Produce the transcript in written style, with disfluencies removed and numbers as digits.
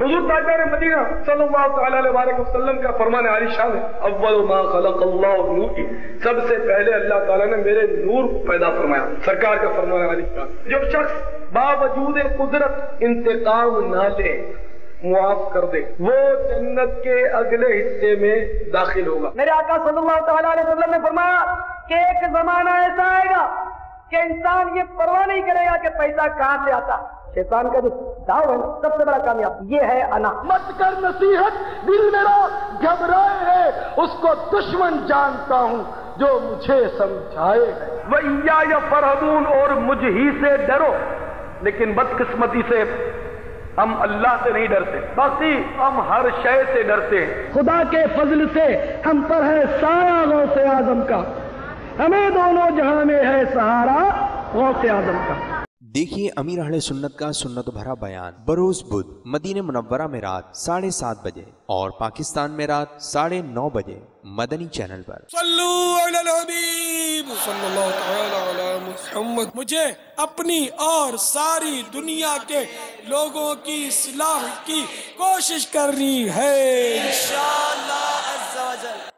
حضور تاجدار مدینہ صلی اللہ تعالی علیہ وسلم کا فرمان عالی شان ہے، اول ما خلق اللہ نوری، سب سے پہلے اللہ تعالیٰ نے میرے نور پیدا فرمایا، سرکار کا فرمان عالی شان۔ جو شخص باوجود قدرت انتقام نہ لے، معاف کر دے، وہ جنت کے اگلے حصے میں داخل ہوگا۔ میرے آقا صلی اللہ تعالی علیہ وسلم نے فرمایا کہ ایک زمانہ ایسا آئے گا کہ انسان یہ پرواہ نہیں کرے گا کہ پیسہ کہاں سے آتا۔ شیطان کا جو داؤ ہے نا، سب سے بڑا کامیاب یہ ہے انا۔ مت کر نصیحت، دل میرا گھبرائے ہے، اس کو دشمن جانتا ہوں جو مجھے سمجھائے ہے۔ وَإِيَّايَ فَارْهَبُونَ، اور مجھ ہی سے ڈرو۔ لیکن بدقسمتی سے ہم اللہ سے نہیں ڈرتے، باقی ہم ہر شے سے ڈرتے ہیں۔ خدا کے فضل سے ہم پر ہے سایہ غوث اعظم کا، ہمیں دونوں جہاں میں ہے سہارا غوث اعظم کا۔ دیکھیے امیر اہل سنت کا سنت بھرا بیان بروز بدھ مدینہ منورہ میں رات 7:30 بجے اور پاکستان میں رات 9:30 بجے مدنی چینل پر۔ صلو علی الحبیب صلی اللہ تعالی علی محمد۔ مجھے اپنی اور ساری دنیا کے لوگوں کی اصلاح کی کوشش کرنی ہے انشاءاللہ عز و جل۔